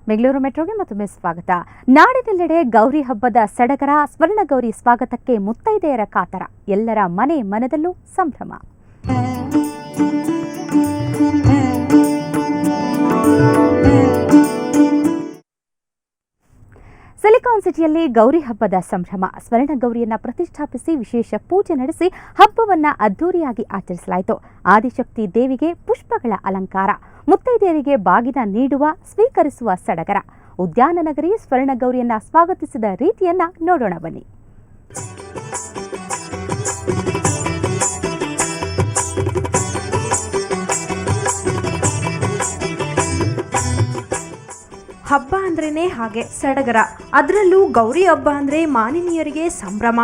ಬೆಂಗಳೂರು ಮೆಟ್ರೋಗೆ ಮತ್ತೊಮ್ಮೆ ಸ್ವಾಗತ. ನಾಡಿನೆಲ್ಲೆಡೆ ಗೌರಿ ಹಬ್ಬದ ಸಡಗರ, ಸ್ವರ್ಣಗೌರಿ ಸ್ವಾಗತಕ್ಕೆ ಮುತ್ತೈದೆಯರ ಕಾತರ, ಎಲ್ಲರ ಮನೆ ಮನದಲ್ಲೂ ಸಂಭ್ರಮ. ಸಿಲಿಕಾನ್ ಸಿಟಿಯಲ್ಲಿ ಗೌರಿ ಹಬ್ಬದ ಸಂಭ್ರಮ. ಸ್ವರ್ಣಗೌರಿಯನ್ನ ಪ್ರತಿಷ್ಠಾಪಿಸಿ ವಿಶೇಷ ಪೂಜೆ ನಡೆಸಿ ಹಬ್ಬವನ್ನ ಅದ್ದೂರಿಯಾಗಿ ಆಚರಿಸಲಾಯಿತು. ಆದಿಶಕ್ತಿ ದೇವಿಗೆ ಪುಷ್ಪಗಳ ಅಲಂಕಾರ, ಮುತ್ತೈದೆಯರಿಗೆ ಬಾಗಿನ ನೀಡುವ ಸ್ವೀಕರಿಸುವ ಸಡಗರ. ಉದ್ಯಾನ ನಗರಿ ಸ್ವರ್ಣಗೌರಿಯನ್ನ ಸ್ವಾಗತಿಸಿದ ರೀತಿಯನ್ನ ನೋಡೋಣ ಬನ್ನಿ. ಹಬ್ಬ ಅಂದ್ರೇನೆ ಹಾಗೆ ಸಡಗರ, ಅದರಲ್ಲೂ ಗೌರಿ ಹಬ್ಬ ಅಂದ್ರೆ ಮಾನಿನಿಯರಿಗೆ ಸಂಭ್ರಮ.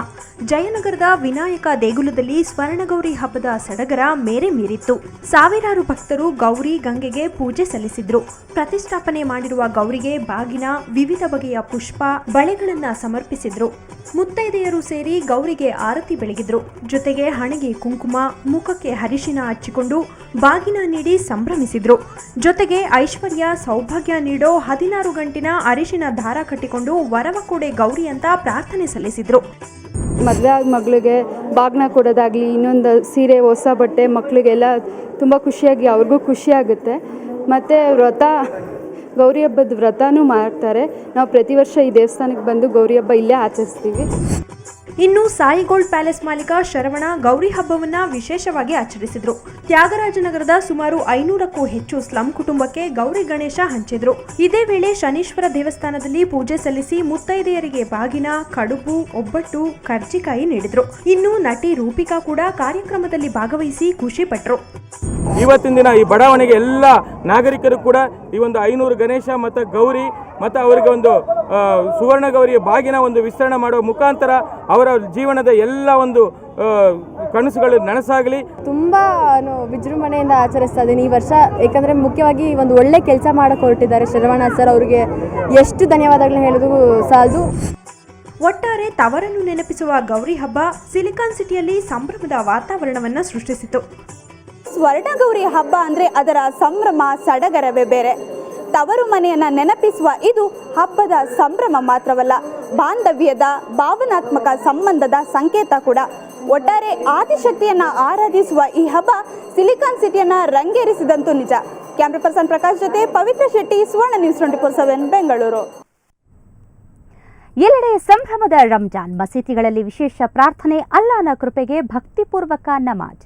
ಜಯನಗರದ ವಿನಾಯಕ ದೇಗುಲದಲ್ಲಿ ಸ್ವರ್ಣಗೌರಿ ಹಬ್ಬದ ಸಡಗರ ಮೇರೆ ಮೀರಿತ್ತು. ಸಾವಿರಾರು ಭಕ್ತರು ಗೌರಿ ಗಂಗೆಗೆ ಪೂಜೆ ಸಲ್ಲಿಸಿದ್ರು. ಪ್ರತಿಷ್ಠಾಪನೆ ಮಾಡಿರುವ ಗೌರಿಗೆ ಬಾಗಿನ, ವಿವಿಧ ಬಗೆಯ ಪುಷ್ಪ, ಬಳೆಗಳನ್ನ ಸಮರ್ಪಿಸಿದ್ರು. ಮುತ್ತೈದೆಯರು ಸೇರಿ ಗೌರಿಗೆ ಆರತಿ ಬೆಳಗಿದ್ರು. ಜೊತೆಗೆ ಹಣೆಗೆ ಕುಂಕುಮ, ಮುಖಕ್ಕೆ ಅರಿಶಿನ ಹಚ್ಚಿಕೊಂಡು ಬಾಗಿನ ನೀಡಿ ಸಂಭ್ರಮಿಸಿದ್ರು. ಜೊತೆಗೆ ಐಶ್ವರ್ಯ ಸೌಭಾಗ್ಯ ನೀಡೋ 16 ಗಂಟಿನ ಅರಿಶಿನ ದಾರ ಕಟ್ಟಿಕೊಂಡು ವರವ ಕೊಡೆ ಗೌರಿ ಅಂತ ಪ್ರಾರ್ಥನೆ ಸಲ್ಲಿಸಿದ್ರು. ಮದುವೆ ಆದ ಮಗಳಿಗೆ ಬಾಗ್ನ ಕೊಡೋದಾಗಲಿ, ಇನ್ನೊಂದು ಸೀರೆ, ಹೊಸ ಬಟ್ಟೆ, ಮಕ್ಕಳಿಗೆಲ್ಲ ತುಂಬ ಖುಷಿಯಾಗಿ ಅವ್ರಿಗೂ ಖುಷಿಯಾಗುತ್ತೆ. ಮತ್ತು ಗೌರಿ ಹಬ್ಬದ ವ್ರತನೂ ಮಾಡ್ತಾರೆ. ನಾವು ಪ್ರತಿ ವರ್ಷ ಈ ದೇವಸ್ಥಾನಕ್ಕೆ ಬಂದು ಗೌರಿ ಹಬ್ಬ ಇಲ್ಲೇ ಆಚರಿಸ್ತೀವಿ. ಇನ್ನು ಸಾಯಿ ಗೋಲ್ಡ್ ಪ್ಯಾಲೇಸ್ ಮಾಲೀಕ ಶರವಣ ಗೌರಿ ಹಬ್ಬವನ್ನ ವಿಶೇಷವಾಗಿ ಆಚರಿಸಿದ್ರು. ತ್ಯಾಗರಾಜನಗರದ ಸುಮಾರು 500ಕ್ಕೂ ಹೆಚ್ಚು ಸ್ಲಂ ಕುಟುಂಬಕ್ಕೆ ಗೌರಿ ಗಣೇಶ ಹಂಚಿದ್ರು. ಇದೇ ವೇಳೆ ಶನೀಶ್ವರ ದೇವಸ್ಥಾನದಲ್ಲಿ ಪೂಜೆ ಸಲ್ಲಿಸಿ ಮುತ್ತೈದೆಯರಿಗೆ ಬಾಗಿನ, ಕಡುಬು, ಒಬ್ಬಟ್ಟು, ಕರ್ಜಿಕಾಯಿ ನೀಡಿದ್ರು. ಇನ್ನು ನಟಿ ರೂಪಿಕಾ ಕೂಡ ಕಾರ್ಯಕ್ರಮದಲ್ಲಿ ಭಾಗವಹಿಸಿ ಖುಷಿ ಪಟ್ರು. ಇವತ್ತಿನ ದಿನ ಈ ಬಡಾವಣೆಗೆ ಎಲ್ಲ ನಾಗರಿಕರು ಕೂಡ ಈ ಒಂದು 500 ಗಣೇಶ ಮತ್ತು ಗೌರಿ ಮತ್ತು ಅವರಿಗೆ ಒಂದು ಸುವರ್ಣ ಗೌರಿಯ ಬಾಗಿನ ಒಂದು ವಿಸ್ತರಣೆ ಮಾಡುವ ಮುಖಾಂತರ ಅವರ ಜೀವನದ ಎಲ್ಲ ಒಂದು ಕನಸುಗಳು ನನಸಾಗಲಿ. ತುಂಬ ವಿಜೃಂಭಣೆಯಿಂದ ಆಚರಿಸ್ತಾ ಇದ್ದೀನಿ ಈ ವರ್ಷ. ಯಾಕಂದರೆ ಮುಖ್ಯವಾಗಿ ಒಂದು ಒಳ್ಳೆ ಕೆಲಸ ಮಾಡೋಕೆ ಹೊರಟಿದ್ದಾರೆ ಶರವಣ ಸರ್. ಅವರಿಗೆ ಎಷ್ಟು ಧನ್ಯವಾದಗಳನ್ನ ಹೇಳೋದು ಸಾಲದು. ಒಟ್ಟಾರೆ ತವರನ್ನು ನೆನಪಿಸುವ ಗೌರಿ ಹಬ್ಬ ಸಿಲಿಕಾನ್ ಸಿಟಿಯಲ್ಲಿ ಸಂಭ್ರಮದ ವಾತಾವರಣವನ್ನು ಸೃಷ್ಟಿಸಿತು. ಸ್ವರ್ಣಗೌರಿ ಹಬ್ಬ ಅಂದರೆ ಅದರ ಸಂಭ್ರಮ ಸಡಗರವೇ ಬೇರೆ. ತವರು ಮನೆಯನ್ನು ನೆನಪಿಸುವ ಇದು ಹಬ್ಬದ ಸಂಭ್ರಮ ಮಾತ್ರವಲ್ಲ, ಬಾಂಧವ್ಯದ ಭಾವನಾತ್ಮಕ ಸಂಬಂಧದ ಸಂಕೇತ ಕೂಡ. ಒಟ್ಟಾರೆ ಆದಿಶಕ್ತಿಯನ್ನು ಆರಾಧಿಸುವ ಈ ಹಬ್ಬ ಸಿಲಿಕಾನ್ ಸಿಟಿಯನ್ನು ರಂಗೇರಿಸಿದಂತೂ ನಿಜ. ಕ್ಯಾಮ್ರಾ ಪರ್ಸನ್ ಪ್ರಕಾಶ್ ಜೊತೆ ಪವಿತ್ರ ಶೆಟ್ಟಿ, ಸುವರ್ಣ ನ್ಯೂಸ್ 24/7 ಬೆಂಗಳೂರು. ಎಲ್ಲೆಡೆ ಸಂಭ್ರಮದ ರಂಜಾನ್. ಮಸೀದಿಗಳಲ್ಲಿ ವಿಶೇಷ ಪ್ರಾರ್ಥನೆ, ಅಲ್ಲಾಹನ ಕೃಪೆಗೆ ಭಕ್ತಿಪೂರ್ವಕ ನಮಾಜ್.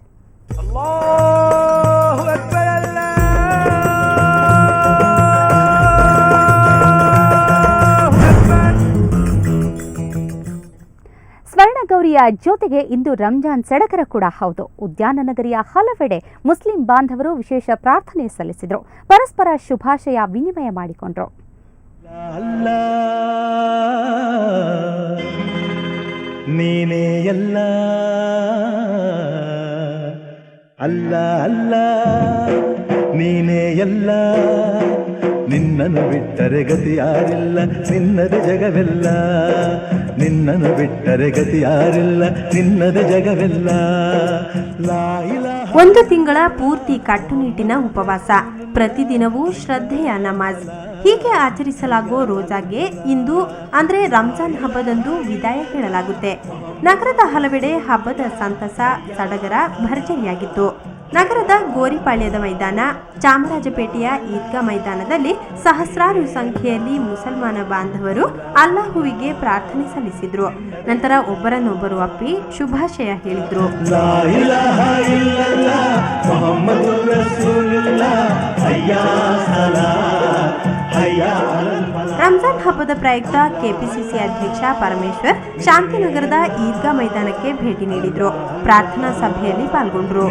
ಸ್ವರ್ಣಗೌರಿಯ ಜೊತೆಗೆ ಇಂದು ರಂಜಾನ್ ಸಡಗರ ಕೂಡ ಹೌದು. ಉದ್ಯಾನ ನಗರಿಯ ಹಲವೆಡೆ ಮುಸ್ಲಿಂ ಬಾಂಧವರು ವಿಶೇಷ ಪ್ರಾರ್ಥನೆ ಸಲ್ಲಿಸಿದರು. ಪರಸ್ಪರ ಶುಭಾಶಯ ವಿನಿಮಯ ಮಾಡಿಕೊಂಡ್ರು. ನೀನೇ ಎಲ್ಲ ಅಲ್ಲ ಅಲ್ಲ ನೀನೇ ಎಲ್ಲ, ನಿನ್ನನ್ನು ಬಿಟ್ಟರೆ ಗತಿ ಯಾರಿಲ್ಲ, ನಿನ್ನದ ಜಗವೆಲ್ಲ. ನಿನ್ನನ್ನು ಬಿಟ್ಟರೆ ಗತಿ ಯಾರಿಲ್ಲ, ನಿನ್ನದ ಜಗವೆಲ್ಲ. ಒಂದು ತಿಂಗಳ ಪೂರ್ತಿ ಕಟ್ಟುನಿಟ್ಟಿನ ಉಪವಾಸ, ಪ್ರತಿದಿನವೂ ಶ್ರದ್ಧೆಯ ನಮಾಜ್, ಹೀಗೆ ಆಚರಿಸಲಾಗುವ ರೋಜಾಗೆ ಇಂದು ಅಂದ್ರೆ ರಂಜಾನ್ ಹಬ್ಬದಂದು ವಿದಾಯ ಹೇಳಲಾಗುತ್ತೆ. ನಗರದ ಹಲವೆಡೆ ಹಬ್ಬದ ಸಂತಸ ಸಡಗರ ಭರ್ಜರಿಯಾಗಿತ್ತು. ನಗರದ ಗೋರಿಪಾಳ್ಯದ ಮೈದಾನ, ಚಾಮರಾಜಪೇಟೆಯ ಈದ್ಗಾ ಮೈದಾನದಲ್ಲಿ ಸಹಸ್ರಾರು ಸಂಖ್ಯೆಯಲ್ಲಿ ಮುಸಲ್ಮಾನ ಬಾಂಧವರು ಅಲ್ಲಾಹುವಿಗೆ ಪ್ರಾರ್ಥನೆ ಸಲ್ಲಿಸಿದ್ರು. ನಂತರ ಒಬ್ಬರನ್ನೊಬ್ಬರು ಅಪ್ಪಿ ಶುಭಾಶಯ ಹೇಳಿದ್ರು. ರಂಜಾನ್ ಹಬ್ಬದ ಪ್ರಯುಕ್ತ ಕೆಪಿಸಿಸಿ ಅಧ್ಯಕ್ಷ ಪರಮೇಶ್ವರ್ ಶಾಂತಿನಗರದ ಈದ್ಗಾ ಮೈದಾನಕ್ಕೆ ಭೇಟಿ ನೀಡಿದ್ರು. ಪ್ರಾರ್ಥನಾ ಸಭೆಯಲ್ಲಿ ಪಾಲ್ಗೊಂಡ್ರು.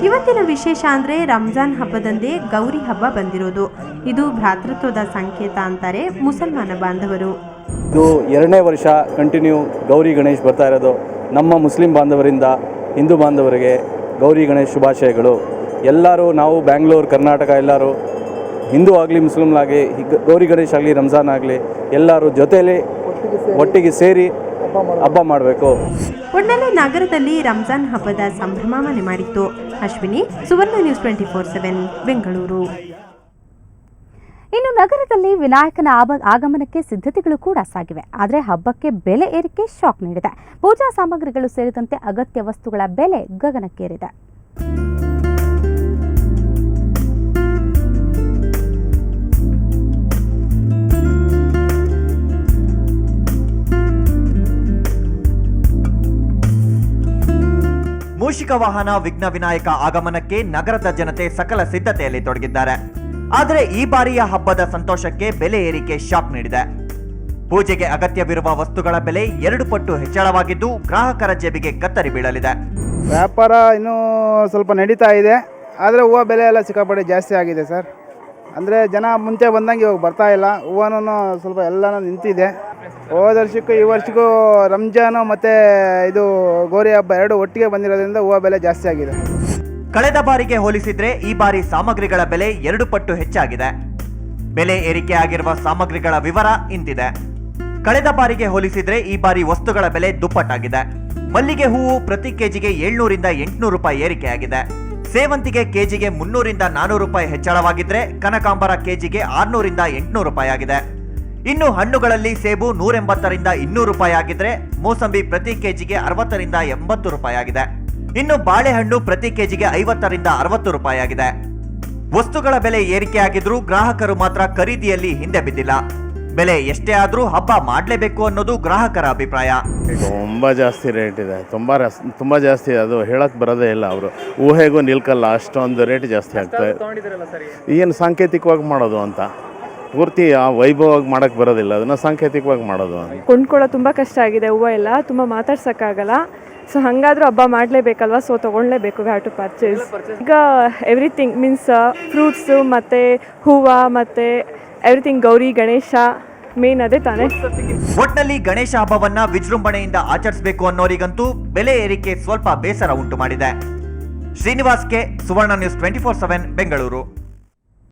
ಇವತ್ತಿನ ವಿಶೇಷ ಅಂದ್ರೆ ರಂಜಾನ್ ಹಬ್ಬದಂದೇ ಗೌರಿ ಹಬ್ಬ ಬಂದಿರೋದು. ಇದು ಭ್ರಾತೃತ್ವದ ಸಂಕೇತ ಅಂತಾರೆ ಮುಸಲ್ಮಾನ ಬಾಂಧವರು. ಇದು 2ನೇ ವರ್ಷ ಕಂಟಿನ್ಯೂ ಗೌರಿ ಗಣೇಶ್ ಬರ್ತಾ ಇರೋದು. ನಮ್ಮ ಮುಸ್ಲಿಂ ಬಾಂಧವರಿಂದ ಹಿಂದೂ ಬಾಂಧವರಿಗೆ ಗೌರಿ ಗಣೇಶ್ ಶುಭಾಶಯಗಳು. ಎಲ್ಲರೂ ನಾವು ಬ್ಯಾಂಗ್ಳೂರು, ಕರ್ನಾಟಕ ಎಲ್ಲರೂ ಹಿಂದೂ ಆಗಲಿ ಮುಸ್ಲಿಮ್ಲಾಗಲಿ ಗೌರಿ ಗಣೇಶ ಆಗಲಿ ರಂಜಾನ್ ಆಗಲಿ ಎಲ್ಲರೂ ಜೊತೆಯಲ್ಲಿ ಒಟ್ಟಿಗೆ ಸೇರಿ ಹಬ್ಬ ಮಾಡಬೇಕು. ಒಟ್ನಲ್ಲಿ ನಗರದಲ್ಲಿ ರಂಜಾನ್ ಹಬ್ಬದ ಸಂಭ್ರಮ ಮನೆ ಮಾಡಿತ್ತು. ಅಶ್ವಿನಿ, ಸುವರ್ಣ ನ್ಯೂಸ್ 24/7 ಬೆಂಗಳೂರು. ಇನ್ನು ನಗರದಲ್ಲಿ ವಿನಾಯಕನ ಆಗಮನಕ್ಕೆ ಸಿದ್ಧತೆಗಳು ಕೂಡ ಸಾಗಿವೆ. ಆದರೆ ಹಬ್ಬಕ್ಕೆ ಬೆಲೆ ಏರಿಕೆ ಶಾಕ್ ನೀಡಿದೆ. ಪೂಜಾ ಸಾಮಗ್ರಿಗಳು ಸೇರಿದಂತೆ ಅಗತ್ಯ ವಸ್ತುಗಳ ಬೆಲೆ ಗಗನಕ್ಕೇರಿದೆ. ಮೂಷಿಕ ವಾಹನ ವಿಘ್ನ ವಿನಾಯಕ ಆಗಮನಕ್ಕೆ ನಗರದ ಜನತೆ ಸಕಲ ಸಿದ್ಧತೆಯಲ್ಲಿ ತೊಡಗಿದ್ದಾರೆ. ಆದರೆ ಈ ಬಾರಿಯ ಹಬ್ಬದ ಸಂತೋಷಕ್ಕೆ ಬೆಲೆ ಏರಿಕೆ ಶಾಕ್ ನೀಡಿದೆ. ಪೂಜೆಗೆ ಅಗತ್ಯವಿರುವ ವಸ್ತುಗಳ ಬೆಲೆ 2 ಪಟ್ಟು ಹೆಚ್ಚಳವಾಗಿದ್ದು ಗ್ರಾಹಕರ ಜೇಬಿಗೆ ಕತ್ತರಿ ಬೀಳಲಿದೆ. ವ್ಯಾಪಾರ ಇನ್ನೂ ಸ್ವಲ್ಪ ನಡೀತಾ ಇದೆ, ಆದರೆ ಹೂವು ಬೆಲೆ ಎಲ್ಲ ಸಿಕ್ಕಾಪಟ್ಟೆ ಜಾಸ್ತಿ ಆಗಿದೆ ಸರ್. ಅಂದರೆ ಜನ ಮುಂಚೆ ಬಂದಂಗೆ ಇವಾಗ ಬರ್ತಾ ಇಲ್ಲ. ಹೂವನೂ ಸ್ವಲ್ಪ ಎಲ್ಲನೂ ನಿಂತಿದೆ. ಹೋದ ವರ್ಷಕ್ಕೂ ಈ ವರ್ಷಕ್ಕೂ ರಂಜಾನು ಮತ್ತು ಇದು ಗೌರಿ ಹಬ್ಬ 2 ಒಟ್ಟಿಗೆ ಬಂದಿರೋದ್ರಿಂದ ಹೂವು ಬೆಲೆ ಜಾಸ್ತಿ ಆಗಿದೆ. ಕಳೆದ ಬಾರಿಗೆ ಹೋಲಿಸಿದ್ರೆ ಈ ಬಾರಿ ಸಾಮಗ್ರಿಗಳ ಬೆಲೆ 2 ಪಟ್ಟು ಹೆಚ್ಚಾಗಿದೆ. ಬೆಲೆ ಏರಿಕೆ ಆಗಿರುವ ಸಾಮಗ್ರಿಗಳ ವಿವರ ಇಂತಿದೆ. ಕಳೆದ ಬಾರಿಗೆ ಹೋಲಿಸಿದ್ರೆ ಈ ಬಾರಿ ವಸ್ತುಗಳ ಬೆಲೆ ದುಪ್ಪಟ್ಟಾಗಿದೆ. ಮಲ್ಲಿಗೆ ಹೂವು ಪ್ರತಿ ಕೆಜಿಗೆ 700 ರಿಂದ 800 ರೂಪಾಯಿ ಏರಿಕೆಯಾಗಿದೆ. ಸೇವಂತಿಗೆ ಕೆಜಿಗೆ 300 ರಿಂದ 400 ರೂಪಾಯಿ ಹೆಚ್ಚಳವಾಗಿದ್ರೆ ಕನಕಾಂಬರ ಕೆಜಿಗೆ 600 ರಿಂದ 800 ರೂಪಾಯಿ ಆಗಿದೆ. ಇನ್ನು ಹಣ್ಣುಗಳಲ್ಲಿ ಸೇಬು 180 ರಿಂದ 200 ರೂಪಾಯಿ ಆಗಿದ್ರೆ ಮೋಸಂಬಿ ಪ್ರತಿ ಕೆಜಿಗೆ 60 ರಿಂದ 80 ರೂಪಾಯಿ ಆಗಿದೆ. ಇನ್ನು ಬಾಳೆಹಣ್ಣು ಪ್ರತಿ ಕೆಜಿಗೆ 50 ರಿಂದ 60 ರೂಪಾಯಿ ಆಗಿದೆ. ವಸ್ತುಗಳ ಬೆಲೆ ಏರಿಕೆಯಾಗಿದ್ರೂ ಗ್ರಾಹಕರು ಮಾತ್ರ ಖರೀದಿಯಲ್ಲಿ ಹಿಂದೆ ಬಿದ್ದಿಲ್ಲ. ಬೆಲೆ ಎಷ್ಟೇ ಆದ್ರೂ ಹಬ್ಬ ಮಾಡಲೇಬೇಕು ಅನ್ನೋದು ಗ್ರಾಹಕರ ಅಭಿಪ್ರಾಯ. ತುಂಬ ಜಾಸ್ತಿ ರೇಟ್ ಇದೆ, ತುಂಬ ಜಾಸ್ತಿ, ಅದು ಹೇಳಕ್ಕೆ ಬರೋದೇ ಇಲ್ಲ. ಅವರು ಊಹೆಗೂ ನಿಲ್ಕಲ್ಲ, ಅಷ್ಟೊಂದು ರೇಟ್ ಜಾಸ್ತಿ ಆಗ್ತದೆ. ಏನು ಸಾಂಕೇತಿಕವಾಗಿ ಮಾಡೋದು ಅಂತ, ಪೂರ್ತಿ ಆ ವೈಭವವಾಗಿ ಮಾಡೋಕ್ಕೆ ಬರೋದಿಲ್ಲ, ಅದನ್ನು ಸಾಂಕೇತಿಕವಾಗಿ ಮಾಡೋದು. ಕೊಂಡ್ಕೊಳ್ಳೋ ತುಂಬ ಕಷ್ಟ ಆಗಿದೆ. ಹೂವು ಎಲ್ಲ ತುಂಬ ಮಾತಾಡ್ಸೋಕ್ಕಾಗಲ್ಲ. ಸೊ ಹಾಗಾದ್ರೂ ಹಬ್ಬ ಮಾಡಲೇಬೇಕಲ್ವ, ಸೊ ತೊಗೊಳ್ಳೇಬೇಕು. We have to purchase. ಈಗ ಎವ್ರಿಥಿಂಗ್ ಮೀನ್ಸ್ ಫ್ರೂಟ್ಸು ಮತ್ತು ಹೂವು ಮತ್ತು ಎವ್ರಿಥಿಂಗ್, ಗೌರಿ ಗಣೇಶ ಮೇನ್ ಅದೇ ತಾನೇ. ಒಟ್ನಲ್ಲಿ ಗಣೇಶ ಹಬ್ಬವನ್ನ ವಿಜೃಂಭಣೆಯಿಂದ ಆಚರಿಸಬೇಕು ಅನ್ನೋರಿಗಂತೂ ಬೆಲೆ ಏರಿಕೆ ಸ್ವಲ್ಪ ಬೇಸರ ಉಂಟು ಮಾಡಿದೆ. ಶ್ರೀನಿವಾಸ್ ಕೆ, ಸುವರ್ಣ ನ್ಯೂಸ್ 24/7 ಬೆಂಗಳೂರು.